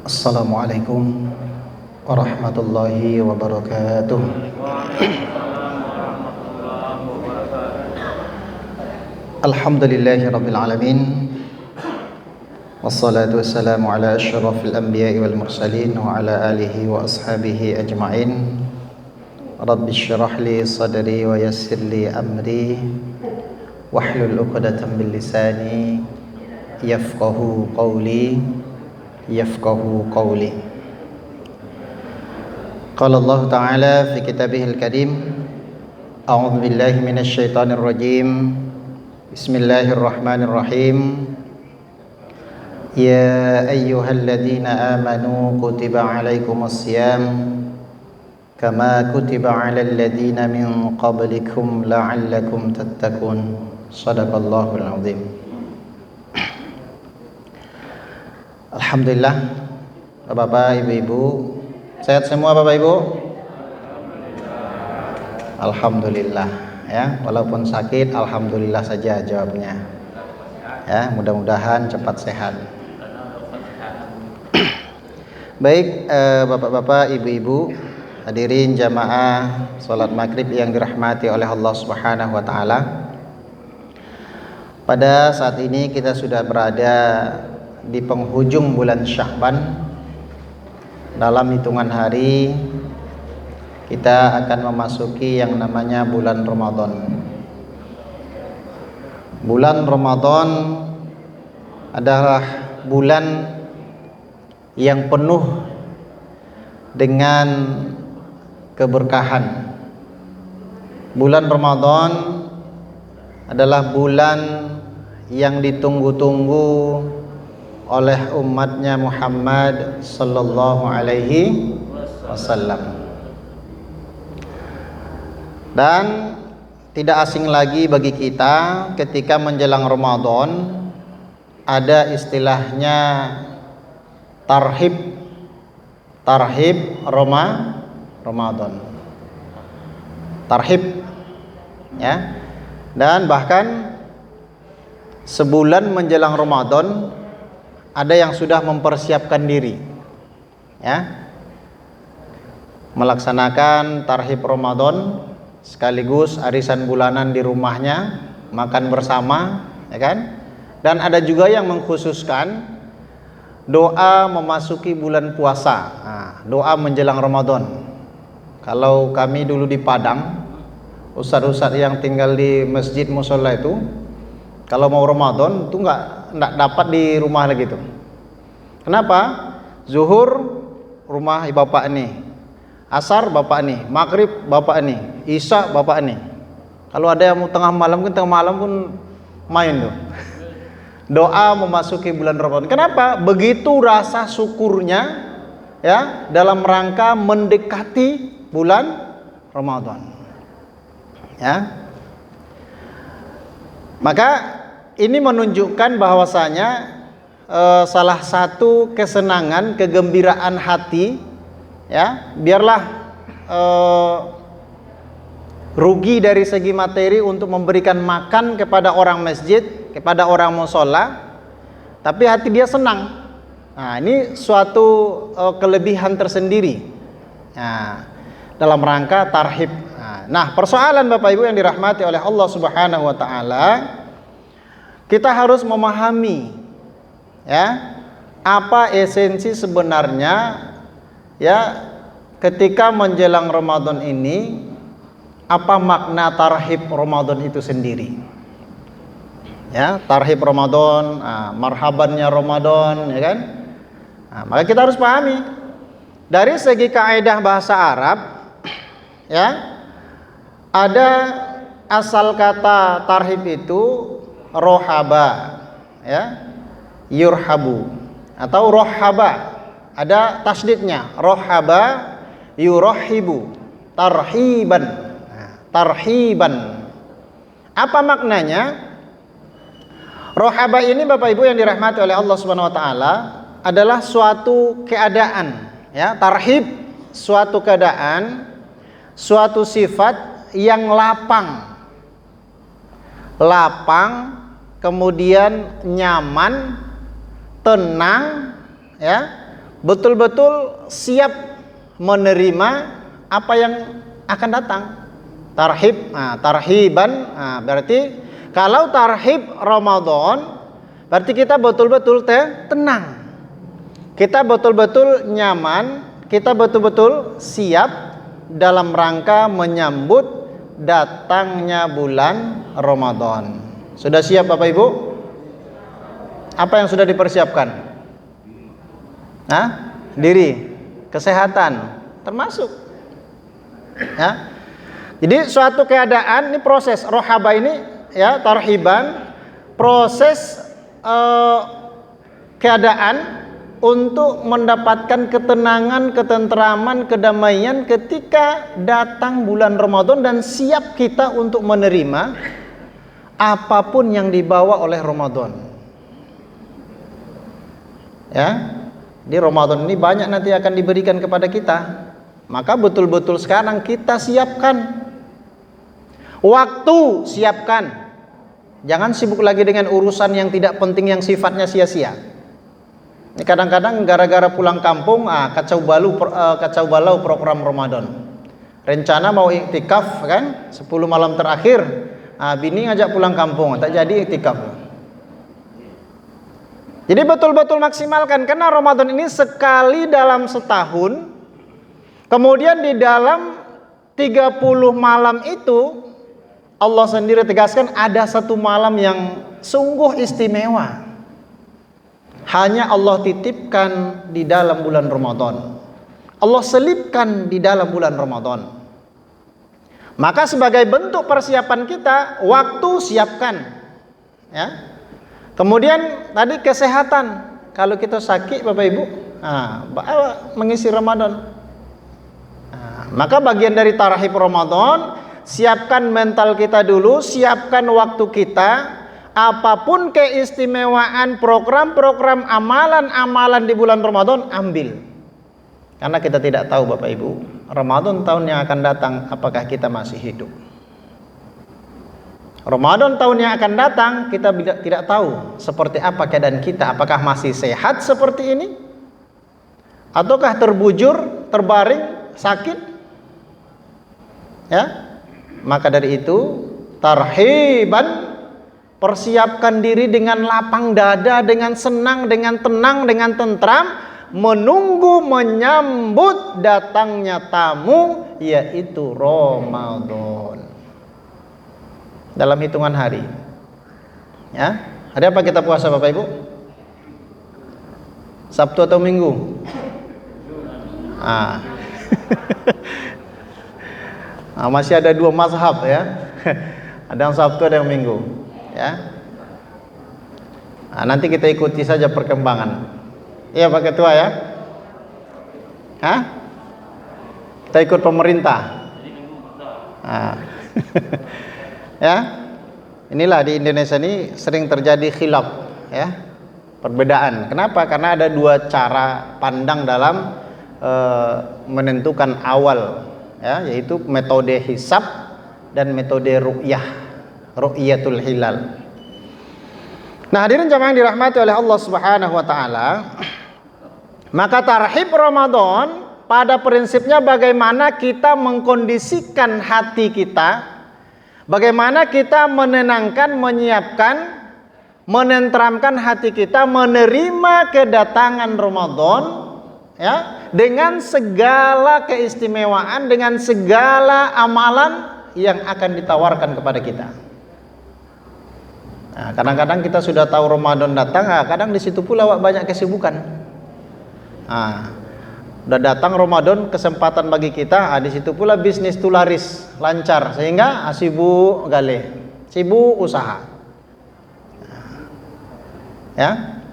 Assalamualaikum warahmatullahi wabarakatuh. Alhamdulillahi rabbil alamin. Wassalatu wassalamu ala asyrafil anbiya'i wal mursalin wa ala alihi wa ashabihi ajma'in. Rabbi syrah li sadri wa yassir li amri wahlul 'uqdatam min lisani yafqahu qawli. Qala Allah Ta'ala fi kitabihil karim. A'udzu billahi minasy syaithanir rajim. Bismillahirrahmanirrahim. Ya ayyuhalladzina amanu kutiba 'alaikumus syiyam kama kutiba 'alal ladzina min qablikum la'allakum tattaqun. Shadaqallahul 'azim. Alhamdulillah, Bapak, Ibu-ibu, sehat semua Bapak Ibu? Alhamdulillah ya, walaupun sakit alhamdulillah saja jawabnya. Ya, mudah-mudahan cepat sehat. Baik, Bapak-bapak, Ibu-ibu, hadirin jamaah salat maghrib yang dirahmati oleh Allah Subhanahu wa taala. Pada saat ini kita sudah berada di penghujung bulan Sya'ban. Dalam hitungan hari kita akan memasuki yang namanya bulan Ramadan. Bulan Ramadan adalah bulan yang penuh dengan keberkahan. Bulan Ramadan adalah bulan yang ditunggu-tunggu oleh umatnya Muhammad sallallahu alaihi wasallam. Dan tidak asing lagi bagi kita ketika menjelang Ramadan ada istilahnya tarhib Ramadan. Tarhib ya. Dan bahkan sebulan menjelang Ramadan ada yang sudah mempersiapkan diri ya, melaksanakan tarhib Ramadan sekaligus arisan bulanan di rumahnya, makan bersama ya kan. Dan ada juga yang mengkhususkan doa memasuki bulan puasa, doa menjelang Ramadan. Kalau kami dulu di Padang, ustadz-ustadz yang tinggal di masjid musola itu kalau mau Ramadan itu nggak dapat di rumah lagi tuh. Kenapa? Zuhur rumah bapak nih, asar bapak nih, maghrib bapak nih, isya bapak nih. Kalau ada yang mau tengah malam pun main tuh. Doa memasuki bulan Ramadan. Kenapa? Begitu rasa syukurnya ya dalam rangka mendekati bulan Ramadan. Ya. Maka ini menunjukkan bahwasanya salah satu kesenangan, kegembiraan hati ya, biarlah rugi dari segi materi untuk memberikan makan kepada orang masjid, kepada orang musola, tapi hati dia senang. Nah, ini suatu kelebihan tersendiri dalam rangka tarhib. Nah, persoalan Bapak Ibu yang dirahmati oleh Allah Subhanahu wa taala, kita harus memahami ya apa esensi sebenarnya ya ketika menjelang Ramadan ini, apa makna tarhib Ramadan itu sendiri. Ya, tarhib Ramadan, marhabannya Ramadan ya kan. Maka kita harus pahami dari segi kaidah bahasa Arab ya. Ada asal kata tarhib itu rohaba ya, yurhabu atau rohaba, ada tasdidnya, rohaba yurahibu, tarhiban. Tarhiban apa maknanya? Rohaba ini Bapak Ibu yang dirahmati oleh Allah Subhanahu wa taala adalah suatu keadaan ya. Tarhib suatu keadaan, suatu sifat yang lapang, kemudian nyaman, tenang, ya, betul-betul siap menerima apa yang akan datang. Tarhib, tarhiban, berarti kalau tarhib Ramadan berarti kita betul-betul tenang. Kita betul-betul nyaman, kita betul-betul siap dalam rangka menyambut datangnya bulan Ramadan. Sudah siap Bapak Ibu? Apa yang sudah dipersiapkan? Diri, kesehatan termasuk. Ya. Jadi suatu keadaan, ini proses rohaba ini ya, tarhiban, proses keadaan untuk mendapatkan ketenangan, ketentraman, kedamaian ketika datang bulan Ramadan dan siap kita untuk menerima apapun yang dibawa oleh Ramadan. Ya, di Ramadan ini banyak nanti akan diberikan kepada kita. Maka betul-betul sekarang kita siapkan. Waktu siapkan. Jangan sibuk lagi dengan urusan yang tidak penting yang sifatnya sia-sia. Ini kadang-kadang gara-gara pulang kampung, kacau balau program Ramadan. Rencana mau iktikaf kan, 10 malam terakhir, bini ngajak pulang kampung, tak jadi iktikaf. Jadi betul-betul maksimalkan, karena Ramadan ini sekali dalam setahun. Kemudian di dalam 30 malam itu Allah sendiri tegaskan ada satu malam yang sungguh istimewa. Hanya Allah titipkan di dalam bulan Ramadan. Allah selipkan di dalam bulan Ramadan. Maka sebagai bentuk persiapan kita, waktu siapkan. Ya. Kemudian tadi kesehatan. Kalau kita sakit Bapak Ibu, mengisi Ramadan. Maka bagian dari tarhib Ramadan, siapkan mental kita dulu, siapkan waktu kita. Apapun keistimewaan program-program amalan-amalan di bulan Ramadan, ambil. Karena kita tidak tahu Bapak Ibu, Ramadan tahun yang akan datang apakah kita masih hidup. Ramadan tahun yang akan datang kita tidak tahu seperti apa keadaan kita, apakah masih sehat seperti ini, ataukah terbujur, terbaring, sakit. Ya, maka dari itu tarhiban, persiapkan diri dengan lapang dada, dengan senang, dengan tenang, dengan tentram, menunggu menyambut datangnya tamu, yaitu Ramadan. Dalam hitungan hari. Ya, hari apa kita puasa Bapak Ibu? Sabtu atau Minggu? Masih ada 2 mazhab ya. Ada yang Sabtu, ada yang Minggu. Ya. Nanti kita ikuti saja perkembangan. Iya Pak Ketua ya. Kita ikut pemerintah. Ya. Inilah di Indonesia ini sering terjadi khilaf ya. Perbedaan. Kenapa? Karena ada 2 cara pandang dalam menentukan awal ya, yaitu metode hisab dan metode ru'yatul hilal. Nah, hadirin jamaah yang dirahmati oleh Allah Subhanahu wa taala, maka tarhib Ramadan pada prinsipnya bagaimana kita mengkondisikan hati kita, bagaimana kita menenangkan, menyiapkan, menenteramkan hati kita menerima kedatangan Ramadan ya, dengan segala keistimewaan, dengan segala amalan yang akan ditawarkan kepada kita. Nah, kadang-kadang kita sudah tahu Ramadan datang, kadang di situ pula banyak kesibukan. Udah datang Ramadan, kesempatan bagi kita, di situ pula bisnis tu laris, lancar, sehingga sibuk gale, sibuk usaha. Ya,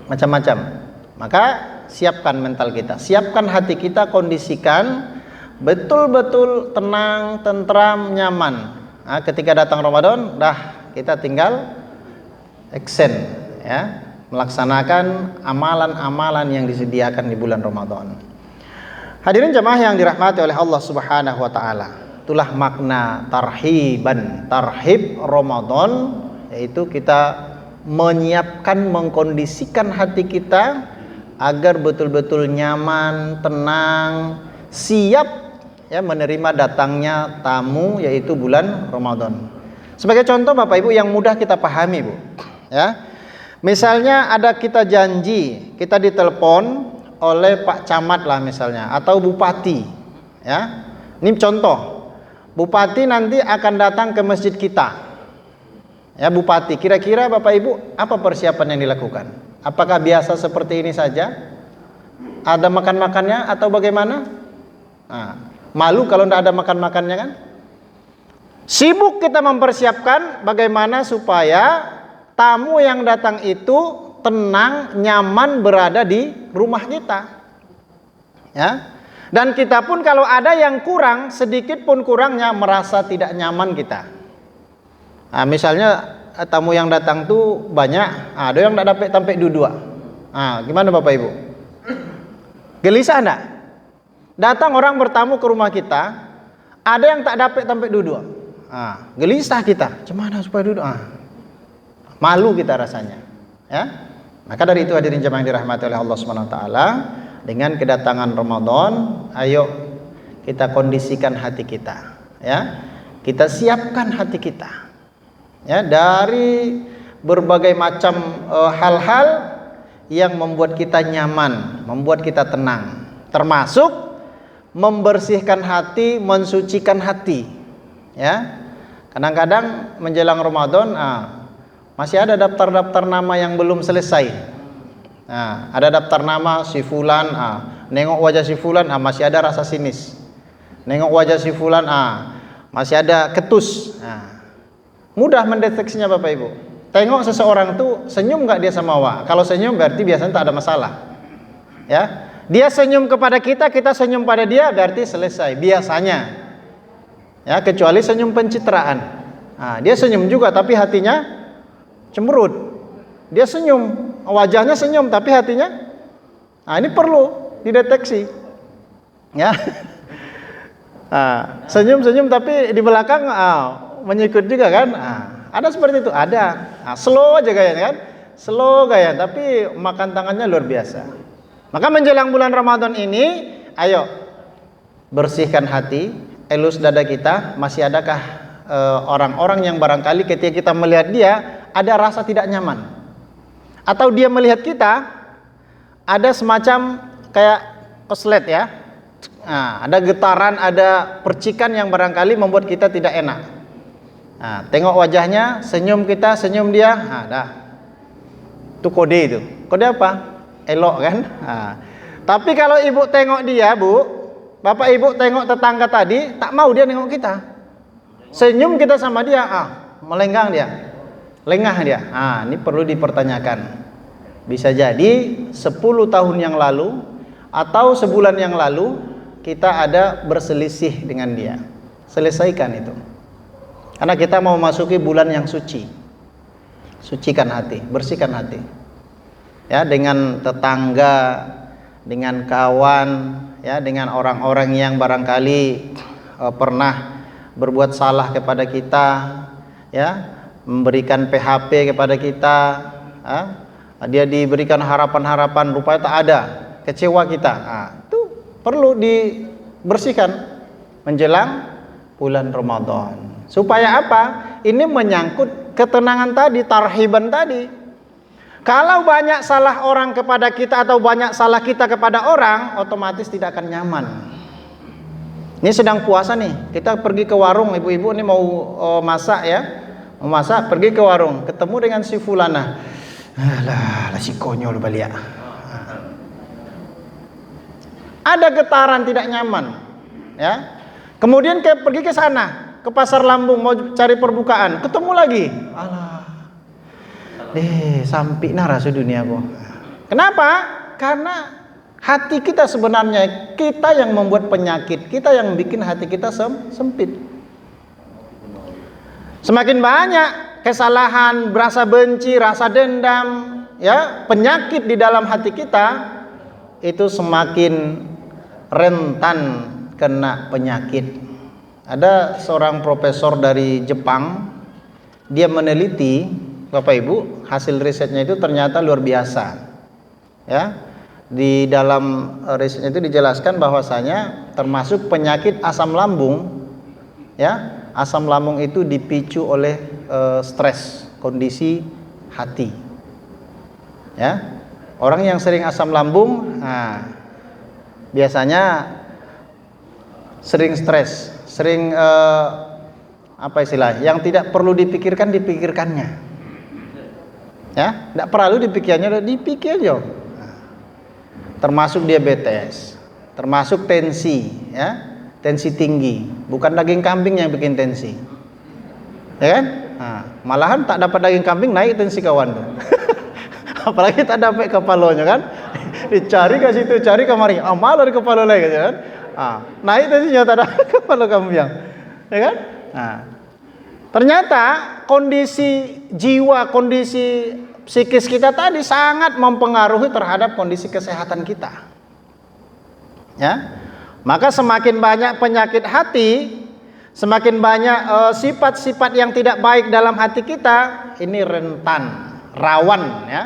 macam-macam. Maka siapkan mental kita, siapkan hati kita, kondisikan betul-betul tenang, tentram, nyaman. Ketika datang Ramadan, kita tinggal action ya, melaksanakan amalan-amalan yang disediakan di bulan Ramadan. Hadirin jemaah yang dirahmati oleh Allah Subhanahu wa taala, itulah makna tarhiban, tarhib Ramadan, yaitu kita menyiapkan, mengkondisikan hati kita agar betul-betul nyaman, tenang, siap ya menerima datangnya tamu yaitu bulan Ramadan. Sebagai contoh Bapak Ibu yang mudah kita pahami Bu, ya. Misalnya ada kita janji, kita ditelepon oleh Pak Camat lah misalnya atau Bupati, ya. Ini contoh. Bupati nanti akan datang ke masjid kita. Ya, Bupati, kira-kira Bapak Ibu apa persiapan yang dilakukan? Apakah biasa seperti ini saja? Ada makan-makannya atau bagaimana? Nah, malu kalau tidak ada makan-makannya kan? Sibuk kita mempersiapkan bagaimana supaya tamu yang datang itu tenang, nyaman berada di rumah kita. Ya. Dan kita pun kalau ada yang kurang, sedikit pun kurangnya merasa tidak nyaman kita. Nah, misalnya tamu yang datang tuh banyak, ada yang tidak dapat sampai dua. Nah, gimana Bapak Ibu? Gelisah enggak? Datang orang bertamu ke rumah kita, ada yang tak dapat sampai dua. Nah, gelisah kita. Gimana supaya duduk? Malu kita rasanya. Ya. Maka dari itu hadirin jemaah yang dirahmati oleh Allah Subhanahu wa taala, dengan kedatangan Ramadan, ayo kita kondisikan hati kita, ya. Kita siapkan hati kita, ya, dari berbagai macam hal-hal yang membuat kita nyaman, membuat kita tenang, termasuk membersihkan hati, mensucikan hati, ya. Kadang-kadang menjelang Ramadan, masih ada daftar-daftar nama yang belum selesai. Nah, ada daftar nama si fulan, nengok wajah si fulan, masih ada rasa sinis. Nengok wajah si fulan, masih ada ketus. Mudah mendeteksinya Bapak Ibu. Tengok seseorang tuh senyum nggak dia sama awak. Kalau senyum berarti biasanya tak ada masalah. Ya, dia senyum kepada kita, kita senyum pada dia, berarti selesai. Biasanya, ya, kecuali senyum pencitraan. Dia senyum juga, tapi hatinya cemberut. Dia senyum, wajahnya senyum tapi hatinya, ini perlu dideteksi, ya. Senyum-senyum tapi di belakang menyikut juga kan. Ada seperti itu, ada. Slow aja gayanya kan, slow gaya tapi makan tangannya luar biasa. Maka menjelang bulan Ramadan ini, ayo bersihkan hati, elus dada kita. Masih adakah orang-orang yang barangkali ketika kita melihat dia ada rasa tidak nyaman? Atau dia melihat kita ada semacam kayak koslet ya, ada getaran, ada percikan yang barangkali membuat kita tidak enak. Tengok wajahnya, senyum kita, senyum dia, dah. Itu kode itu. Kode apa? Elok kan? Tapi kalau ibu tengok dia, Bu, bapak ibu tengok tetangga tadi, tak mau dia nengok kita. Senyum kita sama dia, melenggang dia. Lengah dia. Ini perlu dipertanyakan. Bisa jadi 10 tahun yang lalu atau sebulan yang lalu kita ada berselisih dengan dia. Selesaikan itu. Karena kita mau masuki bulan yang suci. Sucikan hati, bersihkan hati. Ya, dengan tetangga, dengan kawan, ya, dengan orang-orang yang barangkali pernah berbuat salah kepada kita, ya, memberikan PHP kepada kita, dia diberikan harapan-harapan rupanya tak ada, kecewa kita. Itu perlu dibersihkan menjelang bulan Ramadan. Supaya apa? Ini menyangkut ketenangan tadi, tarhiban tadi. Kalau banyak salah orang kepada kita atau banyak salah kita kepada orang, otomatis tidak akan nyaman. Ini sedang puasa nih, kita pergi ke warung, ibu-ibu ini mau masak ya, memasak, pergi ke warung, ketemu dengan si fulana. Lah si konyol balik. Ada getaran tidak nyaman, ya. Kemudian pergi ke sana, ke pasar Lambung mau cari perbukaan, ketemu lagi. Alah. Sampai narasu dunia gua. Kenapa? Karena hati kita sebenarnya kita yang membuat penyakit, kita yang bikin hati kita sempit. Semakin banyak kesalahan, rasa benci, rasa dendam, ya, penyakit di dalam hati kita, itu semakin rentan kena penyakit. Ada seorang profesor dari Jepang, dia meneliti, Bapak Ibu, hasil risetnya itu ternyata luar biasa. Ya. Di dalam riset itu dijelaskan bahwasanya termasuk penyakit asam lambung, ya. Asam lambung itu dipicu oleh stres, kondisi hati. Ya. Orang yang sering asam lambung, biasanya sering stres, sering apa istilah? Yang tidak perlu dipikirkan dipikirkannya. Ya, tidak perlu dipikirnya, dipikir aja. Termasuk diabetes, termasuk tensi, ya, tensi tinggi. Bukan daging kambing yang bikin tensi, ya kan? Malahan tak dapat daging kambing naik tensi kawan tuh. Apalagi tak dapat kepalanya kan, dicari ke situ, cari kemari, malah di kepala lagi kan, naik tensinya tak dapat kepala kambing, ya kan? Ternyata kondisi jiwa, kondisi psikis kita tadi sangat mempengaruhi terhadap kondisi kesehatan kita. Ya, maka semakin banyak penyakit hati, semakin banyak sifat-sifat yang tidak baik dalam hati kita, ini rentan, rawan, ya,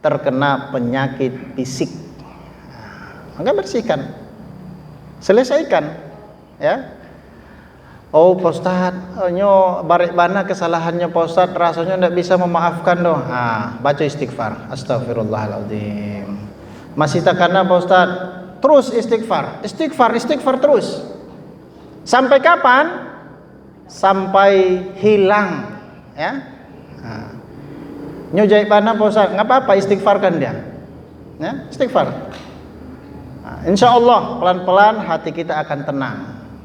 terkena penyakit fisik. Maka bersihkan, selesaikan, ya. Oh Pak Ustaz, nyo barik bana kesalahannya Pak Ustaz, rasanya tidak bisa memaafkan doh. Baca istighfar, astagfirullahaladzim. Masih takana Pak Ustaz, terus istighfar terus. Sampai kapan? Sampai hilang, ya. Nyo jahit bana Pak Ustaz, nggak apa-apa, istighfarkan dia, ya, istighfar. Insya Allah pelan-pelan hati kita akan tenang,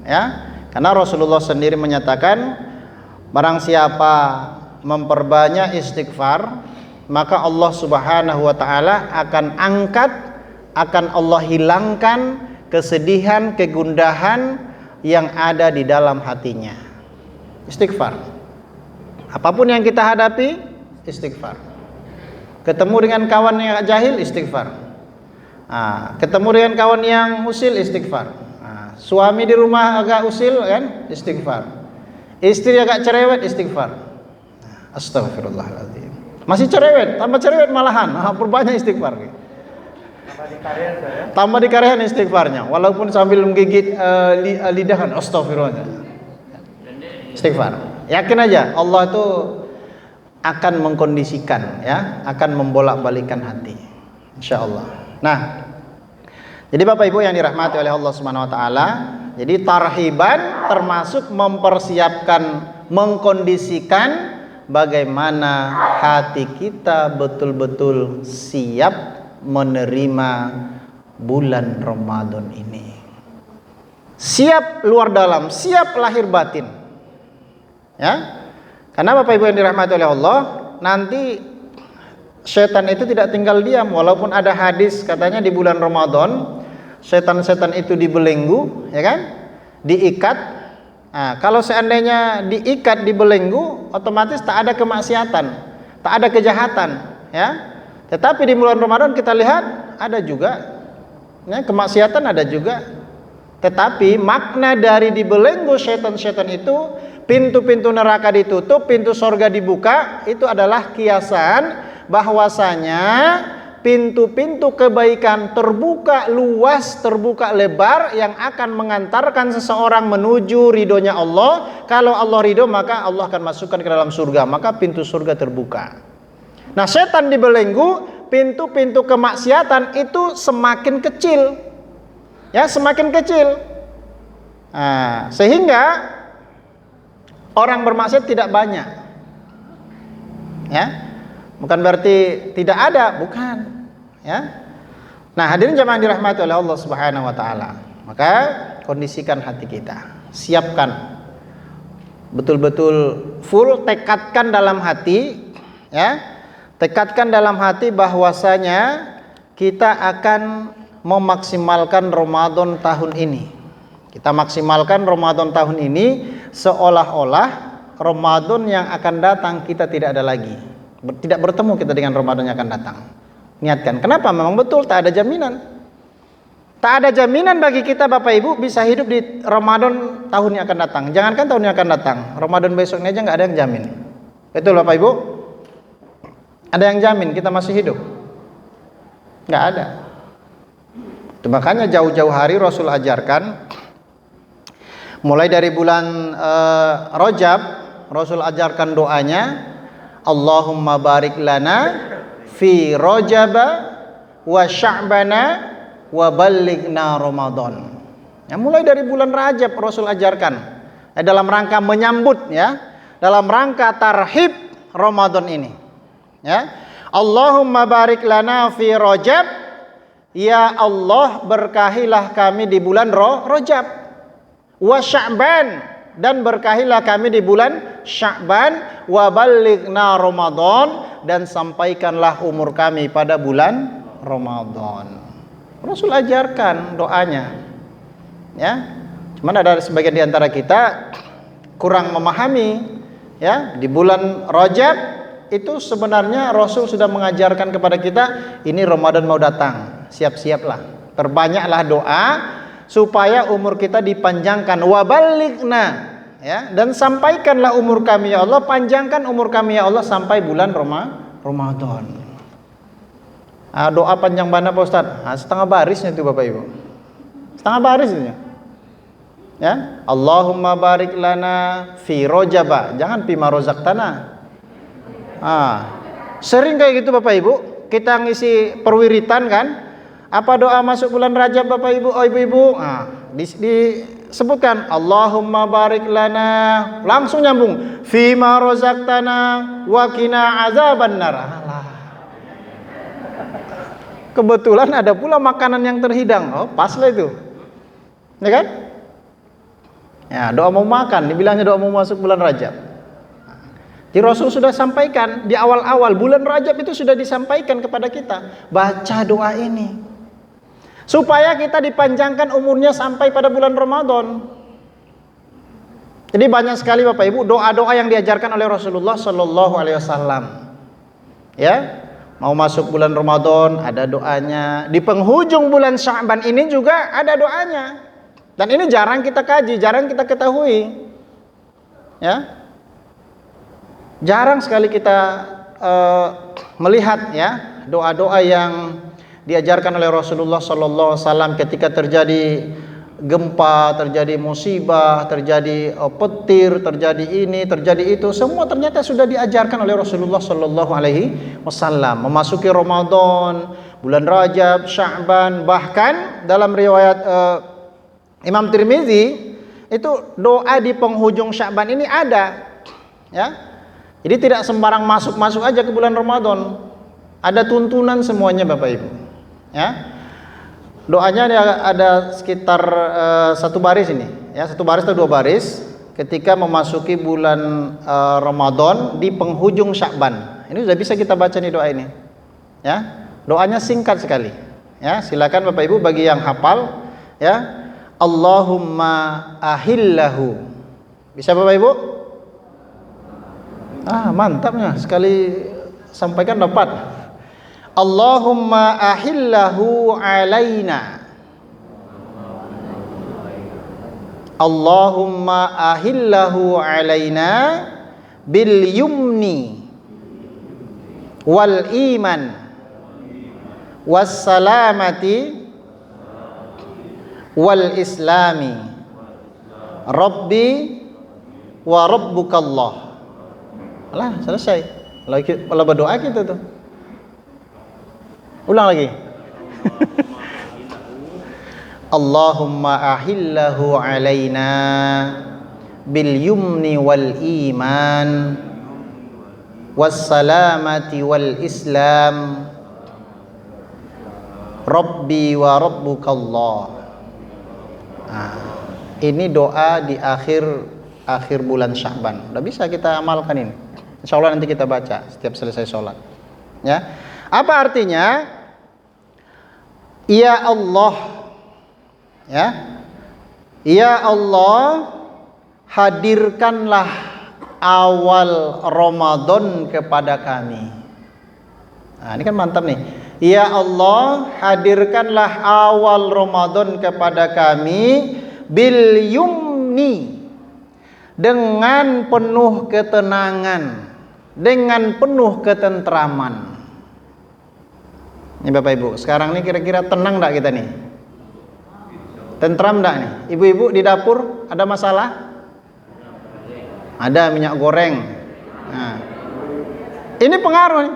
ya. Karena Rasulullah sendiri menyatakan, barang siapa memperbanyak istighfar, maka Allah Subhanahu wa taala akan angkat, akan Allah hilangkan kesedihan, kegundahan yang ada di dalam hatinya. Istighfar. Apapun yang kita hadapi, istighfar. Ketemu dengan kawan yang jahil, istighfar. Ketemu dengan kawan yang usil, istighfar. Suami di rumah agak usil kan, istighfar. Istri agak cerewet, istighfar. Astagfirullahaladzim. Masih cerewet, tambah cerewet malahan. Perbanyak istighfar. Tambah di karyan istighfarnya, walaupun sambil menggigit lidahan. Astagfirullah. Istighfar. Yakin aja Allah itu akan mengkondisikan, ya, akan membolak-balikan hati, insyaallah. Nah, jadi Bapak Ibu yang dirahmati oleh Allah Subhanahu wa taala, jadi tarhiban termasuk mempersiapkan, mengkondisikan bagaimana hati kita betul-betul siap menerima bulan Ramadan ini. Siap luar dalam, siap lahir batin. Ya. Karena Bapak Ibu yang dirahmati oleh Allah, nanti setan itu tidak tinggal diam. Walaupun ada hadis katanya di bulan Ramadan setan-setan itu dibelenggu, ya kan? Diikat. Kalau seandainya diikat, dibelenggu, otomatis tak ada kemaksiatan, tak ada kejahatan, ya. Tetapi di bulan Ramadan kita lihat ada juga, ya, kemaksiatan ada juga. Tetapi makna dari dibelenggu setan-setan itu, pintu-pintu neraka ditutup, pintu surga dibuka, itu adalah kiasan bahwasanya pintu-pintu kebaikan terbuka luas, terbuka lebar yang akan mengantarkan seseorang menuju ridhonya Allah. Kalau Allah ridho, maka Allah akan masukkan ke dalam surga, maka pintu surga terbuka. Nah, setan dibelenggu, pintu-pintu kemaksiatan itu semakin kecil, ya, semakin kecil. Sehingga orang bermaksiat tidak banyak, ya. Bukan berarti tidak ada, bukan, ya. Nah, hadirin jamaah dirahmati oleh Allah Subhanahu wa taala. Maka kondisikan hati kita, siapkan betul-betul full, tekadkan dalam hati, ya. Tekadkan dalam hati bahwasanya kita akan memaksimalkan Ramadan tahun ini. Kita maksimalkan Ramadan tahun ini seolah-olah Ramadan yang akan datang kita tidak ada lagi. Tidak bertemu kita dengan Ramadan yang akan datang. Niatkan. Kenapa? Memang betul tak ada jaminan. Tak ada jaminan bagi kita Bapak Ibu bisa hidup di Ramadan tahun yang akan datang. Jangankan tahun yang akan datang, Ramadan besoknya aja nggak ada yang jamin. Betul Bapak Ibu? Ada yang jamin kita masih hidup? Nggak ada. Itu makanya jauh-jauh hari Rasul ajarkan, mulai dari bulan Rajab, Rasul ajarkan doanya, Allahumma barik lana fi Rajaba wa Sya'bana wa ballighna Ramadan. Ya, mulai dari bulan Rajab Rasul ajarkan, dalam rangka menyambut, ya, dalam rangka tarhib Ramadan ini. Ya, Allahumma barik lana fi Rajab, ya Allah berkahilah kami di bulan Rajab, wa Sya'ban, dan berkahilah kami di bulan Sya'ban, wa ballighna Ramadan, dan sampaikanlah umur kami pada bulan Ramadan. Rasul ajarkan doanya. Ya. Cuman ada sebagian di antara kita kurang memahami, ya, di bulan Rajab itu sebenarnya Rasul sudah mengajarkan kepada kita, ini Ramadan mau datang, siap-siaplah, perbanyaklah doa supaya umur kita dipanjangkan. Wa ballighna, ya, dan sampaikanlah umur kami ya Allah, panjangkan umur kami ya Allah sampai bulan Ramadan. Doa panjang mana Pak Ustaz? Setengah barisnya itu Bapak Ibu, setengah baris itu. Ya, Allahumma barik lana fi Rajab, jangan fi ma razaqtana. Sering kayak gitu Bapak Ibu, kita ngisi perwiritan kan, apa doa masuk bulan Rajab Bapak Ibu, ibu-ibu, disebutkan Allahumma barik lana, langsung nyambung fi ma razaqtana wa qina azabannar. Kebetulan ada pula makanan yang terhidang, pas lah itu, ya kan? Ya, doa mau makan, dibilangnya doa mau masuk bulan Rajab. Jadi Rasul sudah sampaikan di awal-awal bulan Rajab itu, sudah disampaikan kepada kita, baca doa ini supaya kita dipanjangkan umurnya sampai pada bulan Ramadan. Jadi banyak sekali Bapak Ibu doa-doa yang diajarkan oleh Rasulullah Shallallahu Alaihi Wasallam. Ya, mau masuk bulan Ramadan ada doanya, di penghujung bulan Sya'ban ini juga ada doanya. Dan ini jarang kita kaji, jarang kita ketahui. Ya, jarang sekali kita melihat, ya, doa-doa yang diajarkan oleh Rasulullah Sallallahu Alaihi Wasallam ketika terjadi gempa, terjadi musibah, terjadi petir, terjadi ini, terjadi itu, semua ternyata sudah diajarkan oleh Rasulullah Sallallahu Alaihi Wasallam. Memasuki Ramadan, bulan Rajab, Sya'ban, bahkan dalam riwayat Imam Tirmizi itu doa di penghujung Sya'ban ini ada, ya. Jadi tidak sembarang masuk aja ke bulan Ramadan. Ada tuntunan semuanya Bapak Ibu, ya. Doanya ada sekitar satu baris ini, ya, satu baris atau dua baris ketika memasuki bulan Ramadan di penghujung Sya'ban. Ini sudah bisa kita baca nih doa ini, ya. Doanya singkat sekali, ya. Silakan Bapak Ibu bagi yang hafal, ya. Allahumma ahillahu. Bisa Bapak Ibu? Mantapnya, sekali sampaikan dapat. Allahumma ahillahu alaina. Allahumma ahillahu alaina bil yumni wal iman was salamati wal islami Rabbi wa rabbukallah. Alah, selesai. Kalau berdoa kita tuh. Ulang lagi. Allahumma ahillahu alaina bil yumni wal iman was salamati wal islam Rabbi wa rabbukallah. Ini doa di akhir bulan Sya'ban. Udah bisa kita amalkan ini. Insya Allah nanti kita baca setiap selesai sholat. Ya, apa artinya? Ya Allah, ya, ya Allah, hadirkanlah awal Ramadan kepada kami. Ini kan mantap nih. Ya Allah, hadirkanlah awal Ramadan kepada kami bil yumni, dengan penuh ketenangan, dengan penuh ketentraman. Ini Bapak Ibu, sekarang ini kira-kira tenang enggak kita nih? Tentram enggak nih? Ibu-ibu di dapur ada masalah? Ada minyak goreng. Nah, ini pengaruh nih.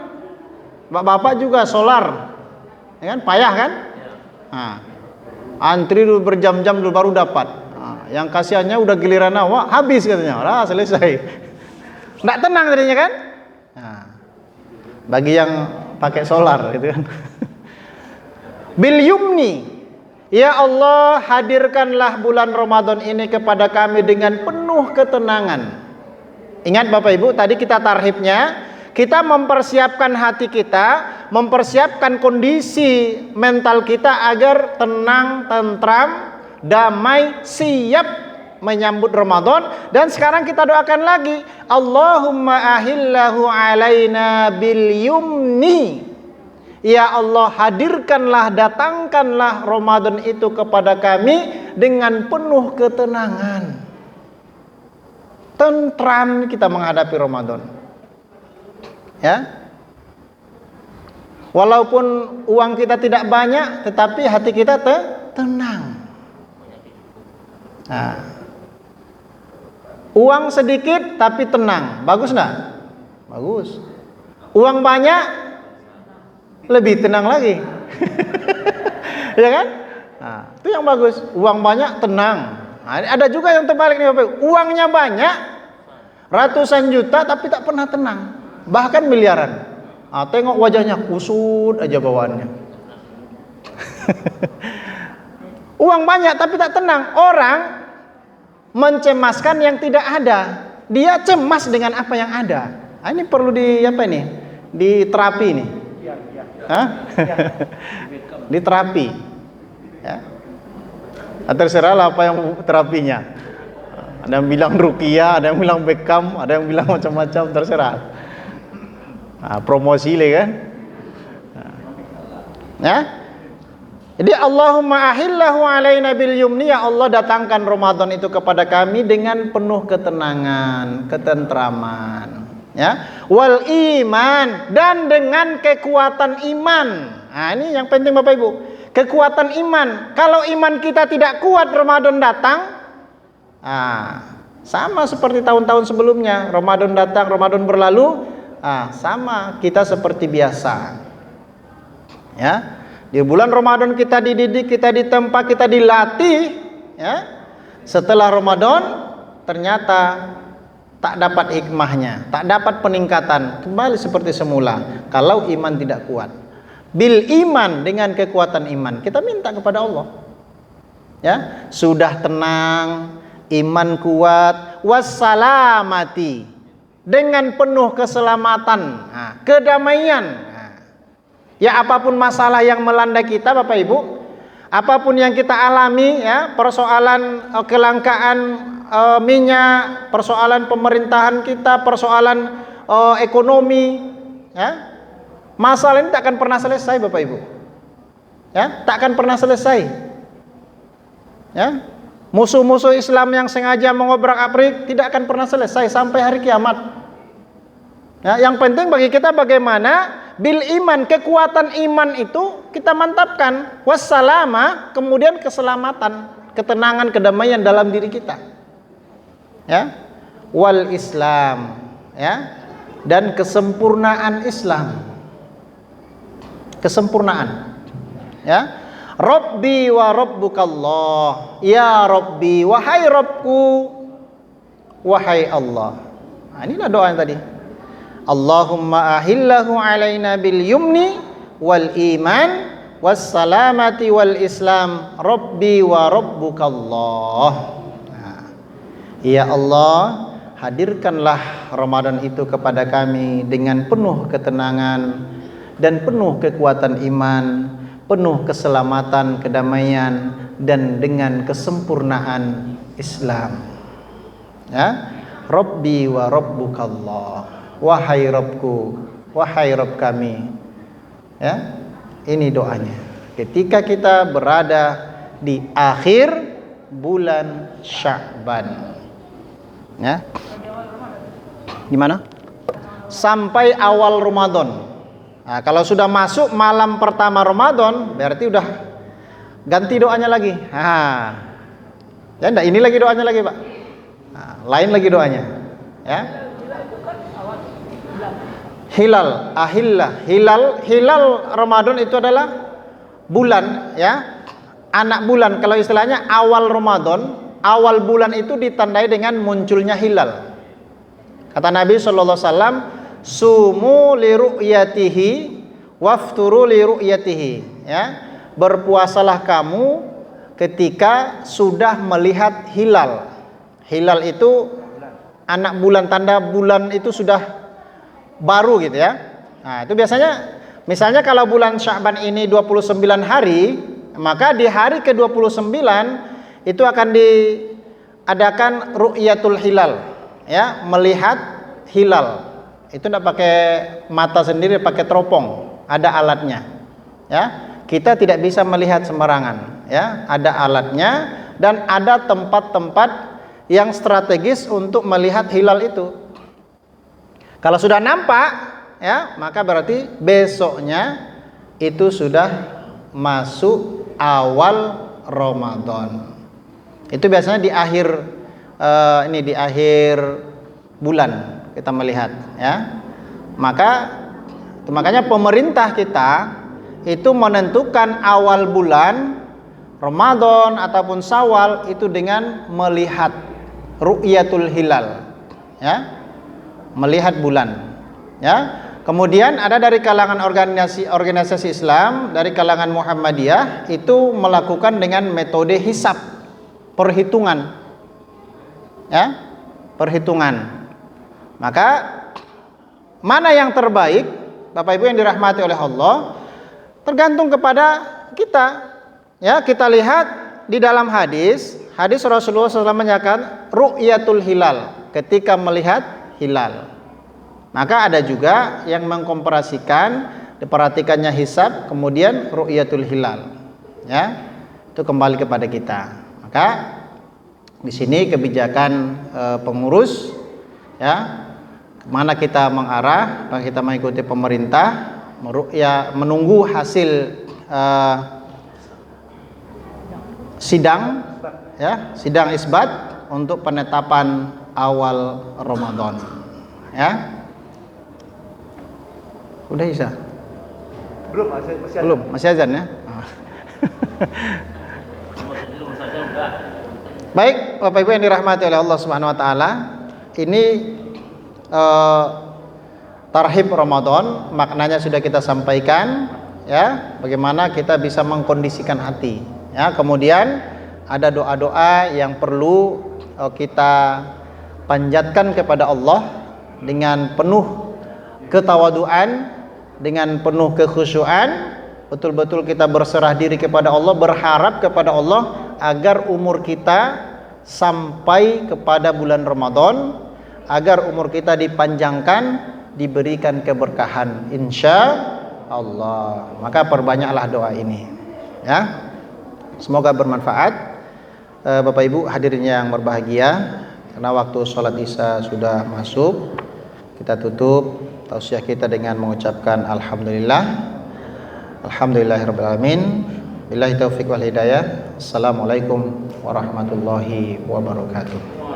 Bapak-bapak juga solar, ya kan? Payah kan? Nah, antri dulu berjam-jam dulu baru dapat. Nah, yang kasihannya udah giliran awak habis katanya. Lah selesai. Nggak tenang tadinya kan? Nah, bagi yang pakai solar gitu kan. Bil yumni, ya Allah, hadirkanlah bulan Ramadan ini kepada kami dengan penuh ketenangan. Ingat Bapak Ibu, tadi kita tarhibnya, kita mempersiapkan hati kita, mempersiapkan kondisi mental kita agar tenang, tentram, damai, siap menyambut Ramadan. Dan sekarang kita doakan lagi, Allahumma ahillahu alaina bil yumni. Ya Allah, hadirkanlah, datangkanlah Ramadan itu kepada kami dengan penuh ketenangan. Tentram kita menghadapi Ramadan. Ya. Walaupun uang kita tidak banyak, tetapi hati kita tenang. Nah. Uang sedikit tapi tenang. Bagus enggak? Bagus. Uang banyak lebih tenang lagi. Ya kan? Nah, itu yang bagus. Uang banyak tenang. Nah, ada juga yang terbalik nih Bapak. Uangnya banyak, ratusan juta tapi tak pernah tenang. Bahkan miliaran. Nah, tengok wajahnya kusut aja bawaannya. Uang banyak tapi tak tenang. Orang mencemaskan yang tidak ada. Dia cemas dengan apa yang ada. Nah, ini perlu di apa ini? Di terapi nih. Hah? Di terapi. Ya. Terserahlah apa yang terapinya. Ada yang bilang ruqyah, ada yang bilang Beckham, ada yang bilang macam-macam, terserah. Nah, promosi le kan. Nah. Ya. Jadi Allahumma ahillahu alaina bil yumni, ya Allah datangkan Ramadan itu kepada kami dengan penuh ketenangan, ketentraman, ya. Wal iman, dan dengan kekuatan iman. Nah, ini yang penting Bapak Ibu. Kekuatan iman. Kalau iman kita tidak kuat Ramadan datang, sama seperti tahun-tahun sebelumnya. Ramadan datang, Ramadan berlalu, sama kita seperti biasa. Ya, di bulan Ramadan kita dididik, kita ditempa, kita dilatih. Ya, setelah Ramadan ternyata tak dapat hikmahnya, tak dapat peningkatan, kembali seperti semula. Kalau iman tidak kuat. Bil iman, dengan kekuatan iman kita minta kepada Allah. Ya, sudah tenang, iman kuat, wassalamati, dengan penuh keselamatan, kedamaian. Ya, apapun masalah yang melanda kita Bapak Ibu, apapun yang kita alami, ya, persoalan kelangkaan minyak, persoalan pemerintahan kita, persoalan ekonomi, ya, masalah ini tak akan pernah selesai Bapak Ibu. Ya, tak akan pernah selesai. Ya, musuh-musuh Islam yang sengaja mengobrak-abrik tidak akan pernah selesai sampai hari kiamat. Ya, yang penting bagi kita bagaimana bil iman, kekuatan iman itu kita mantapkan. Wassalama, kemudian keselamatan, ketenangan, kedamaian dalam diri kita. Ya, wal Islam, ya, dan kesempurnaan Islam. Kesempurnaan. Ya. Rabbi wa rabbukallah. Ya Rabbi, wahai Rabbku, wahai Allah. Nah, inilah doa yang tadi. Allahumma ahillahu alaina bil yumni wal iman wassalamati wal islam. Rabbi wa rabbukallah. Nah, ya Allah, hadirkanlah Ramadan itu kepada kami dengan penuh ketenangan dan penuh kekuatan iman, penuh keselamatan, kedamaian, dan dengan kesempurnaan Islam. Ya, Rabbi wa rabbukallah, wahai Rabbku, wahai Rabb kami. Ya, ini doanya. Ketika kita berada di akhir bulan Sya'ban. Ya. Gimana? Sampai awal Ramadan. Nah, kalau sudah masuk malam pertama Ramadan, berarti udah ganti doanya lagi. Ya enggak, ini lagi doanya lagi, Pak. Lain lagi doanya. Ya. Hilal, ahillah, hilal Ramadan itu adalah bulan, ya. Anak bulan, kalau istilahnya awal Ramadan, awal bulan itu ditandai dengan munculnya hilal. Kata Nabi sallallahu alaihi wasallam, "Sumu li ru'yatihi wafturu li ru'yatihi." Ya. Berpuasalah kamu ketika sudah melihat hilal. Hilal itu anak bulan, tanda bulan itu sudah baru gitu ya. Nah, itu biasanya misalnya kalau bulan Sya'ban ini 29 hari, maka di hari ke-29 itu akan diadakan ru'yatul hilal, ya, melihat hilal. Itu tidak pakai mata sendiri, pakai teropong, ada alatnya. Ya, kita tidak bisa melihat sembarangan, ya, ada alatnya dan ada tempat-tempat yang strategis untuk melihat hilal itu. Kalau sudah nampak, ya, maka berarti besoknya itu sudah masuk awal Ramadan. Itu biasanya di akhir di akhir bulan kita melihat, ya. Makanya pemerintah kita itu menentukan awal bulan Ramadan ataupun Syawal itu dengan melihat ru'yatul hilal, ya. Melihat bulan, ya. Kemudian ada dari kalangan organisasi Islam, dari kalangan Muhammadiyah itu melakukan dengan metode hisab, perhitungan. Ya, perhitungan. Maka mana yang terbaik, Bapak Ibu yang dirahmati oleh Allah, tergantung kepada kita. Ya, kita lihat di dalam hadis Rasulullah SAW menyatakan ru'yatul hilal, ketika melihat hilal. Maka ada juga yang mengkomparasikan, diperhatikannya hisab, kemudian ru'yatul hilal. Ya, itu kembali kepada kita. Maka di sini kebijakan pengurus, ya, kemana kita mengarah, apakah kita mengikuti pemerintah, menunggu hasil sidang, ya, sidang isbat untuk penetapan awal Ramadan. Ya. Udah Isa? Masih azan ya? Baik, Bapak Ibu yang dirahmati oleh Allah Subhanahu wa taala, ini tarhib Ramadan, maknanya sudah kita sampaikan, ya, bagaimana kita bisa mengkondisikan hati, ya. Kemudian ada doa-doa yang perlu kita panjatkan kepada Allah dengan penuh ketawaduan, dengan penuh kekhusyuan, betul-betul kita berserah diri kepada Allah, berharap kepada Allah agar umur kita sampai kepada bulan Ramadan, agar umur kita dipanjangkan, diberikan keberkahan insya Allah. Maka perbanyaklah doa ini, ya. Semoga bermanfaat. Bapak Ibu hadirin yang berbahagia, karena waktu sholat Isya sudah masuk, kita tutup tausiah kita dengan mengucapkan alhamdulillahirabbil alamin. Billahi taufiq wal hidayah. Assalamualaikum warahmatullahi wabarakatuh.